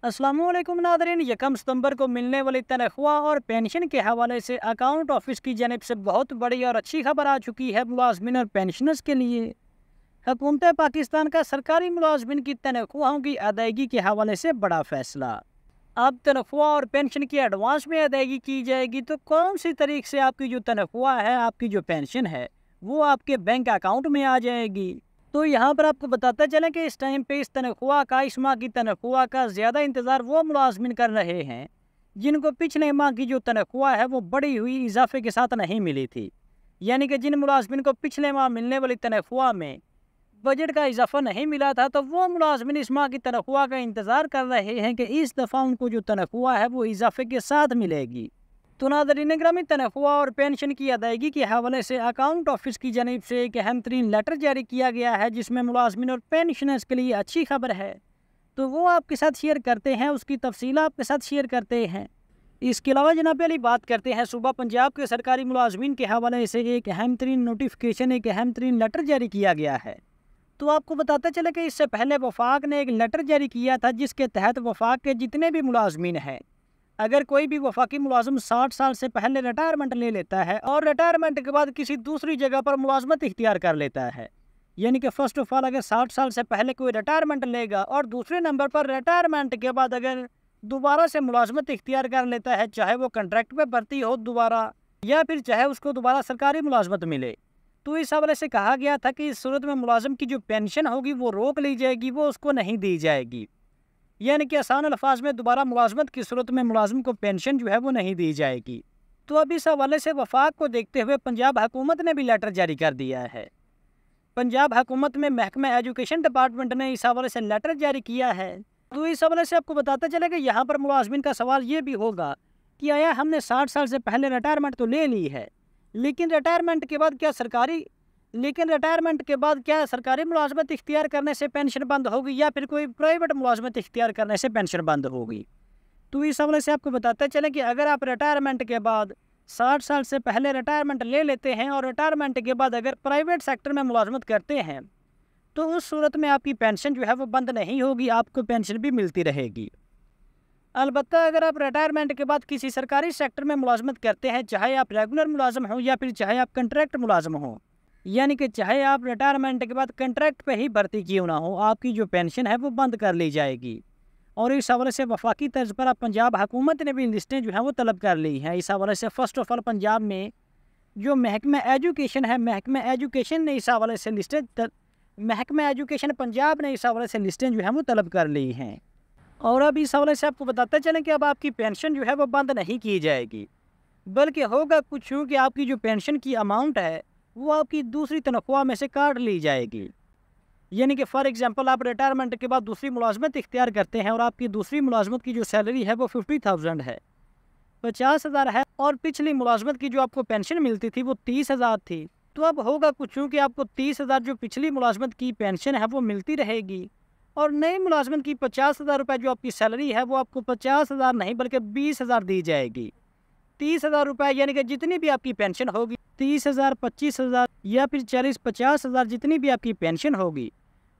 अस्सलामुअलैकुम नादरीन, 1 सितंबर को मिलने वाली तनख्वाह और पेंशन के हवाले से अकाउंट ऑफिस की जानिब से बहुत बड़ी और अच्छी खबर आ चुकी है मुलाजमिन और पेंशनर्स के लिए। हुकूमत पाकिस्तान का सरकारी मुलाजमिन की तनख्वाहों की अदायगी के हवाले से बड़ा फैसला। अब तनख्वाह और पेंशन की एडवांस में अदायगी की जाएगी, तो कौन सी तारीख से आपकी जो तनख्वाह है, आपकी जो पेंशन है, वो आपके बैंक अकाउंट में आ जाएगी। तो यहाँ पर आपको बताता चले कि इस टाइम पे इस तनख्वाह का, इस माह की तनख्वाह का ज़्यादा इंतज़ार वो मुलाजमिन कर रहे हैं जिनको पिछले माह की जो तनख्वाह है वो बढ़ी हुई इजाफे के साथ नहीं मिली थी। यानी कि जिन मुलाजमिन को पिछले माह मिलने वाली तनख्वाह में बजट का इजाफा नहीं मिला था, तो वो मुलाजमिन इस माह की तनख्वाह का इंतज़ार कर रहे हैं कि इस दफ़ा उनको जो तनख्वाह है वो इजाफे के साथ मिलेगी। तो नाज़रीन गिरामी, तनख्वाह और पेंशन की अदायगी के हवाले से अकाउंट ऑफिस की जानिब से एक अहम तरीन लेटर जारी किया गया है, जिसमें मुलाजमिन और पेंशनर्स के लिए अच्छी खबर है। तो वो आपके साथ शेयर करते हैं, उसकी तफसील आपके साथ शेयर करते हैं। इसके अलावा जनाब पहली बात करते हैं सूबा पंजाब के सरकारी मुलाजमिन के हवाले से एक अहम तरीन नोटिफिकेशन, एक अहम तरीन लेटर जारी किया गया है। तो आपको बताते चले कि इससे पहले वफाक ने एक लेटर जारी किया था, जिसके तहत वफाक के जितने भी मुलाजमिन हैं, अगर कोई भी वफाकी मुलाजिम 60 साल से पहले रिटायरमेंट ले लेता है और रिटायरमेंट के बाद किसी दूसरी जगह पर मुलाजमत इख्तियार कर लेता है, यानी कि फ़र्स्ट ऑफ ऑल अगर 60 साल से पहले कोई रिटायरमेंट लेगा और दूसरे नंबर पर रिटायरमेंट के बाद अगर दोबारा से मुलाजमत इख्तियार कर लेता है, चाहे वो कंट्रैक्ट पे भर्ती हो दोबारा या फिर चाहे उसको दोबारा सरकारी मुलाजमत मिले, तो इस हवाले से कहा गया था कि इस सूरत में मुलाजिम की जो पेंशन होगी वो रोक ली जाएगी, वो उसको नहीं दी जाएगी। यानी कि आसान अल्फाज में दोबारा मुलाजमत की सूरत में मुलाजिम को पेंशन जो है वो नहीं दी जाएगी। तो अब इस हवाले से वफाक को देखते हुए पंजाब हुकूमत ने भी लेटर जारी कर दिया है। पंजाब हुकूमत में महकमा एजुकेशन डिपार्टमेंट ने इस हवाले से लेटर जारी किया है। तो इस हवाले से आपको बताता चले कि यहाँ पर मुलाजमिन का सवाल ये भी होगा कि आया हमने 60 साल से पहले रिटायरमेंट तो ले ली है, लेकिन रिटायरमेंट के बाद क्या सरकारी मुलाजमत इख्तियार करने से पेंशन बंद होगी या फिर कोई प्राइवेट मुलाजमत इख्तियार करने से पेंशन बंद होगी। तो इस हवाले से आपको बताते चलें कि अगर आप रिटायरमेंट के बाद 60 साल से पहले रिटायरमेंट ले लेते हैं और रिटायरमेंट के बाद अगर प्राइवेट सेक्टर में मुलाजमत करते हैं, तो उस सूरत में आपकी पेंशन जो है वो बंद नहीं होगी, आपको पेंशन भी मिलती रहेगी। अलबत्ता अगर आप रिटायरमेंट के बाद किसी सरकारी सेक्टर में मुलाजमत करते हैं, चाहे आप रेगुलर मुलाजम हो या फिर चाहे आप कंट्रैक्ट मुलाजम हो, यानी कि चाहे आप रिटायरमेंट के बाद कंट्रैक्ट पे ही भर्ती क्यों ना हो, आपकी जो पेंशन है वो बंद कर ली जाएगी। और इस हवाले से वफाकी तर्ज पर अब पंजाब हुकूमत ने भी लिस्टें जो हैं वो तलब कर ली हैं। इस हवाले से फ़र्स्ट ऑफ ऑल पंजाब में जो महकमा एजुकेशन है, महकमा एजुकेशन ने इस हवाले से महकमा एजुकेशन पंजाब ने इस हवाले से लिस्टें जो हैं वो तलब कर ली हैं। और अब इस हवाले से आपको बताते चलें कि अब आपकी पेंशन जो है वो बंद नहीं की जाएगी, बल्कि होगा कुछ यूँ कि आपकी जो पेंशन की अमाउंट है वो आपकी दूसरी तनख्वाह में से काट ली जाएगी। यानी कि फ़ॉर एग्जांपल आप रिटायरमेंट के बाद दूसरी मुलाजमत इख्तियार करते हैं और आपकी दूसरी मुलाजमत की जो सैलरी है वो 50,000 है, 50,000 है, और पिछली मुलाजमत की जो आपको पेंशन मिलती थी वो 30,000 थी। तो अब होगा कुछ यूँ कि आपको 30,000 जो पिछली मुलाजमत की पेंशन है वो मिलती रहेगी, और नई मुलाजमत की 50,000 रुपये जो आपकी सैलरी है वो आपको 50,000 नहीं बल्कि 20,000 दी जाएगी। 30,000 रुपये यानी कि जितनी भी आपकी पेंशन होगी, 30,000, 25,000 या फिर 40-50,000 जितनी भी आपकी पेंशन होगी,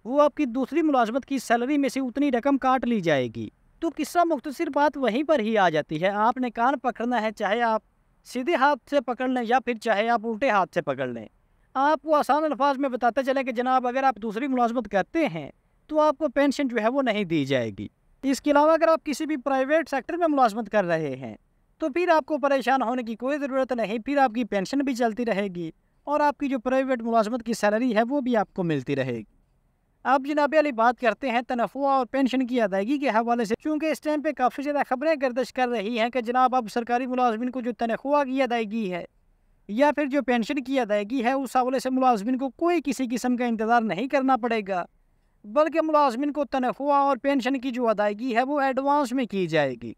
वो आपकी दूसरी मुलाजमत की सैलरी में से उतनी रकम काट ली जाएगी। तो किस्सा मुख्तसर बात वहीं पर ही आ जाती है। आपने कान पकड़ना है, चाहे आप सीधे हाथ से पकड़ लें या फिर चाहे आप उल्टे हाथ से पकड़ लें। आपको आसान अल्फाज में बताते चले कि जनाब अगर आप दूसरी मुलाजमत करते हैं तो आपको पेंशन जो है वो नहीं दी जाएगी। इसके अलावा अगर आप किसी भी प्राइवेट सेक्टर में मुलाजमत कर रहे हैं तो फिर आपको परेशान होने की कोई ज़रूरत नहीं, फिर आपकी पेंशन भी चलती रहेगी और आपकी जो प्राइवेट मुलाजमत की सैलरी है वो भी आपको मिलती रहेगी। अब जनाब अली बात करते हैं तनख्वाह और पेंशन की अदायगी के हवाले से, क्योंकि इस टाइम पे काफ़ी ज़्यादा खबरें गर्दिश कर रही हैं कि जनाब अब सरकारी मुलाजमिन को जो तनख्वाह की अदायगी है या फिर जो पेंशन की अदायगी है, उस हवाले से मुलाजमिन को कोई किसी किस्म का इंतज़ार नहीं करना पड़ेगा, बल्कि मुलाजमिन को तनख्वाह और पेंशन की जो अदायगी है वो एडवांस में की जाएगी।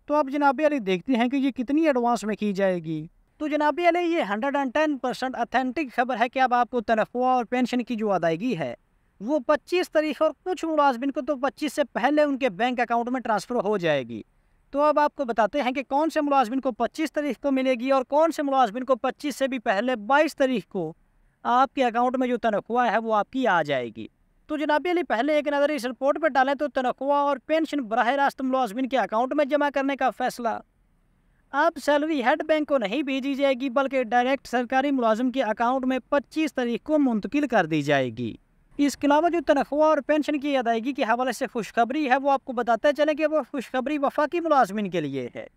तो अब जनाब अली देखते हैं कि ये कितनी एडवांस में की जाएगी। तो जनाब अली ये 110% अथेंटिक खबर है कि अब आपको तनख्वाह और पेंशन की जो अदायगी है वो 25 तारीख, और कुछ मुलाजमिन को तो 25 से पहले उनके बैंक अकाउंट में ट्रांसफ़र हो जाएगी। तो अब आपको बताते हैं कि कौन से मुलाजमिन को 25 तारीख को मिलेगी और कौन से मुलाजमिन को 25 से भी पहले 22 तारीख को आपके अकाउंट में जो तनख्वाह है वो आपकी आ जाएगी। तो जनाबी अली पहले एक नज़र इस रिपोर्ट पर डालें तो तनख्वाह और पेंशन बराह रास्त मुलाजमिन के अकाउंट में जमा करने का फैसला अब सैलरी हेड बैंक को नहीं भेजी जाएगी बल्कि डायरेक्ट सरकारी मुलाजिम के अकाउंट में 25 तारीख को मुंतकिल कर दी जाएगी। इसके अलावा जो तनख्वाह और पेंशन की अदायगी के हवाले से खुशखबरी है वो आपको बताते चले कि वो खुशखबरी वफाकी मुलाजमिन के लिए है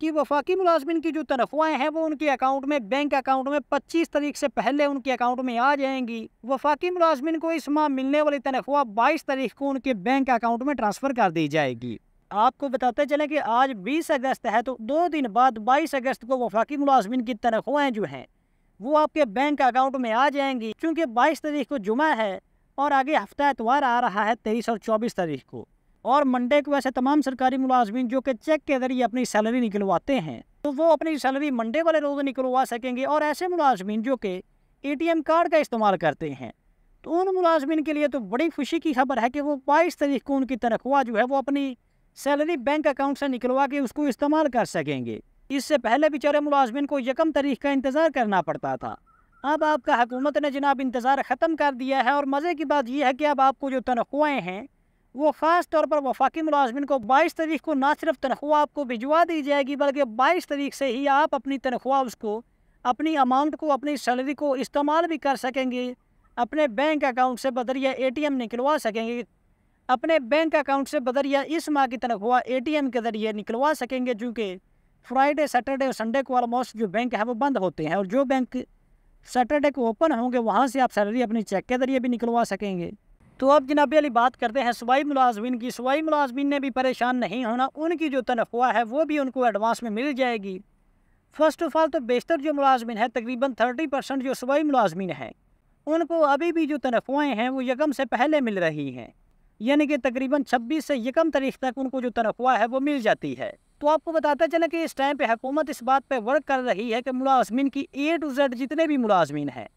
कि वफाकी मुलाजमिन की जो तनख्वाहें हैं वो उनके अकाउंट में बैंक अकाउंट में 25 तारीख से पहले उनके अकाउंट में आ जाएंगी। वफाकी मुलाजमिन को इस माह मिलने वाली तनख्वाह 22 तारीख को उनके बैंक अकाउंट में ट्रांसफ़र कर दी जाएगी। आपको बताते चलें कि आज 20 अगस्त है तो 2 दिन बाद 22 अगस्त को वफाकी मुलाजमिन की तनख्वाहें जो हैं वो आपके बैंक अकाउंट में आ जाएंगी। चूँकि 22 तारीख को जुमा है और आगे हफ्ता एतवार आ रहा है 23 और 24 तारीख को, और मंडे को ऐसे तमाम सरकारी मुलाजमिन जो कि चेक के जरिए अपनी सैलरी निकलवाते हैं तो वो अपनी सैलरी मंडे वाले रोज़ निकलवा सकेंगे। और ऐसे मुलाजमिन जो कि ATM कार्ड का इस्तेमाल करते हैं तो उन मुलाजमिन के लिए तो बड़ी खुशी की खबर है कि वो 22 तारीख को उनकी तनख्वाह जो है वो अपनी सैलरी बैंक अकाउंट से निकलवा के उसको इस्तेमाल कर सकेंगे। इससे पहले बेचारे मुलाजमिन को 1 तारीख का इंतज़ार करना पड़ता था। अब आपका हुकूमत ने जनाब इंतज़ार ख़त्म कर दिया है और मज़े की बात यह है कि अब आपको जो तनख्वाहें हैं वो ख़ास तौर पर वफाकी मुलाजमिन को 22 तारीख को ना सिर्फ तनख्वाह आपको भिजवा दी जाएगी बल्कि 22 तारीख से ही आप अपनी तनख्वाह उसको अपनी अमाउंट को अपनी सैलरी को इस्तेमाल भी कर सकेंगे, अपने बैंक अकाउंट से बदरिया ATM निकलवा सकेंगे, अपने बैंक अकाउंट से बदरिया इस माह की तनख्वाह ATM के ज़रिए निकलवा सकेंगे। चूँकि फ्राइडे सैटरडे और संडे को ऑलमोस्ट जो बैंक है वो बंद होते हैं और जो बैंक सैटरडे को ओपन होंगे वहाँ से आप सैलरी अपनी चेक के ज़रिए भी निकलवा सकेंगे। तो अब जनाबी अली बात करते हैं सूबाई मुलाजमिन की। सूबाई मुलाजमिन ने भी परेशान नहीं होना, उनकी जो तनख्वाह है वो भी उनको एडवांस में मिल जाएगी। फ़र्स्ट ऑफ ऑल तो बेशतर जो मुलाजमिन है तकरीबन 30% जो सूबाई मुलाजमिन है उनको अभी भी जो तनख्वाहें हैं वो 1 से पहले मिल रही हैं, यानी कि तकरीबन 26 से 1 तारीख तक उनको जो तनख्वाह है वो मिल जाती है। तो आपको बताते चलें कि इस टाइम पे हुकूमत इस बात पे वर्क कर रही है कि मुलाजमिन की A to Z जितने भी मुलाजमिन हैं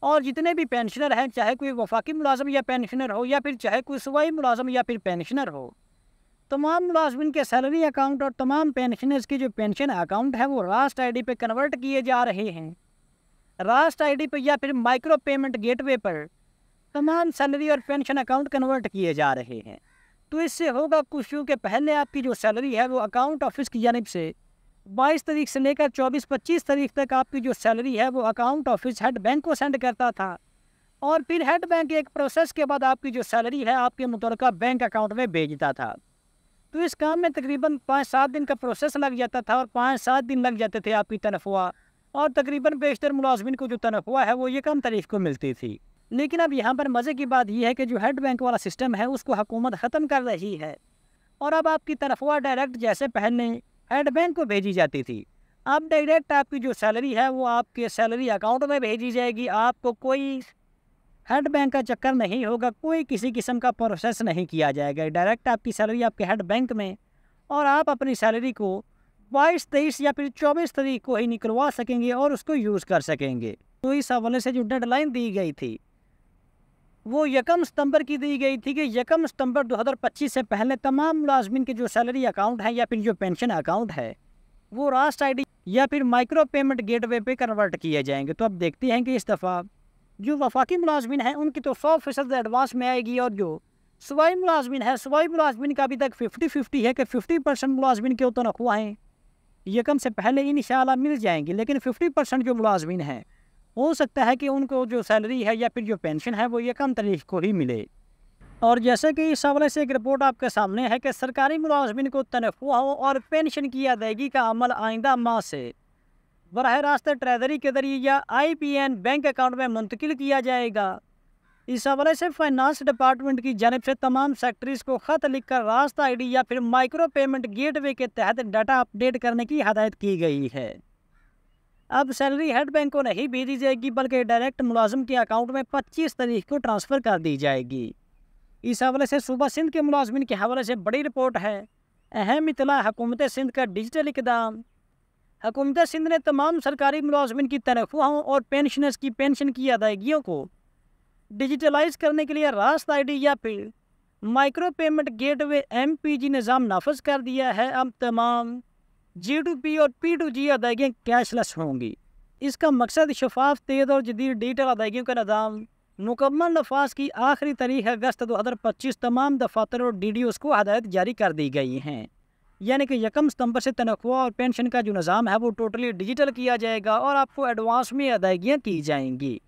और जितने भी पेंशनर हैं, चाहे कोई वफाकी मुलाजम या पेंशनर हो या फिर चाहे कोई सूबाई मुलाजम या फिर पेंशनर हो, तमाम मुलाजमिन के सैलरी अकाउंट और तमाम पेंशनर्स की जो पेंशन अकाउंट है वो रास्ट ID पे कन्वर्ट किए जा रहे हैं। रास्ट ID पे या फिर माइक्रो पेमेंट गेटवे पर तमाम सैलरी और पेंशन अकाउंट कन्वर्ट किए जा रहे हैं। तो इससे होगा कुछ के पहले आपकी जो सैलरी है वो अकाउंट ऑफिस की जानिब से 22 तारीख से लेकर 24-25 तारीख तक आपकी जो सैलरी है वो अकाउंट ऑफिस हेड बैंक को सेंड करता था और फिर हेड बैंक एक प्रोसेस के बाद आपकी जो सैलरी है आपके मुतल्लिका बैंक अकाउंट में भेजता था। तो इस काम में तकरीबन 5-7 दिन का प्रोसेस लग जाता था और 5-7 दिन लग जाते थे आपकी तनख्वाह, और तकरीबन बेशतर मुलाजमिन को जो तनख्वाह है वो 1 तारीख को मिलती थी। लेकिन अब यहाँ पर मज़े की बात यह है कि जो हेड बैंक वाला सिस्टम है उसको हुकूमत ख़त्म कर रही है और अब आपकी तनख्वाह डायरेक्ट जैसे पहले हेड बैंक को भेजी जाती थी, अब डायरेक्ट आपकी जो सैलरी है वो आपके सैलरी अकाउंट में भेजी जाएगी। आपको कोई हेड बैंक का चक्कर नहीं होगा, कोई किसी किस्म का प्रोसेस नहीं किया जाएगा, डायरेक्ट आपकी सैलरी आपके हेड बैंक में और आप अपनी सैलरी को 22, 23 या फिर 24 तारीख को ही निकलवा सकेंगे और उसको यूज़ कर सकेंगे। तो इस हवाले से जो डेडलाइन दी गई थी वो 1 सितंबर की दी गई थी कि 1 सितंबर 2025 से पहले तमाम मुलाजमिन के जो सैलरी अकाउंट है या फिर जो पेंशन अकाउंट है वो रास्ट ID या फिर माइक्रो पेमेंट गेटवे पे कन्वर्ट किए जाएंगे। तो अब देखते हैं कि इस दफ़ा जो वफाकी मुलाजमिन हैं उनकी तो 100% एडवांस में आएगी और जो सूबाई मुलाजमिन है, सूबाई मुलाजमिन का अभी तक 50-50 है कि 50% मुलाजमिन के तनख्वाहें 1 से पहले इंशाअल्लाह मिल जाएंगी, लेकिन 50% जो मुलाजमिन हैं हो सकता है कि उनको जो सैलरी है या फिर जो पेंशन है वो 1 तारीख को ही मिले। और जैसे कि इस हवाले से एक रिपोर्ट आपके सामने है कि सरकारी मुलाजमिन को तनख्वाहों और पेंशन की अदायगी का अमल आइंदा माह से बराह रास्त ट्रेजरी के जरिए या IPN बैंक अकाउंट में मुंतकिल किया जाएगा। इस हवाले से फाइनेंस डिपार्टमेंट की जानिब से तमाम सेक्रेटरीज को ख़त लिखकर रास्त ID या फिर माइक्रो पेमेंट गेटवे के तहत डाटा अपडेट करने की हदायत की गई है। अब सैलरी हेड बैंक को नहीं भेजी जाएगी बल्कि डायरेक्ट मुलाजिम के अकाउंट में 25 तारीख को ट्रांसफ़र कर दी जाएगी। इस हवाले से सूबा सिंध के मुलाजमिन के हवाले से बड़ी रिपोर्ट है। अहम इतला हुकूमत सिंध का डिजिटल इक़दाम। हुकूमत सिंध ने तमाम सरकारी मुलाजमिन की तनख्वाहों और पेंशनर्स की पेंशन की अदायगियों को डिजिटलाइज करने के लिए रास्त ID या फिर माइक्रो पेमेंट गेटवे MPG निज़ाम नाफज कर दिया है। अब तमाम G2P और P2G अदायगियाँ कैशलेस होंगी। इसका मकसद शफाफ, तेज़ और जदीद डिजिटल अदायगियों का निज़ाम मुकम्मल नफाज की आखिरी तारीख अगस्त 2025। तमाम दफातर और DDOs को हदायत जारी कर दी गई हैं, यानी कि 1 सितंबर से तनख्वाह और पेंशन का जो निज़ाम है वो टोटली डिजिटल किया जाएगा और आपको एडवांस में अदायगियाँ की जाएंगी।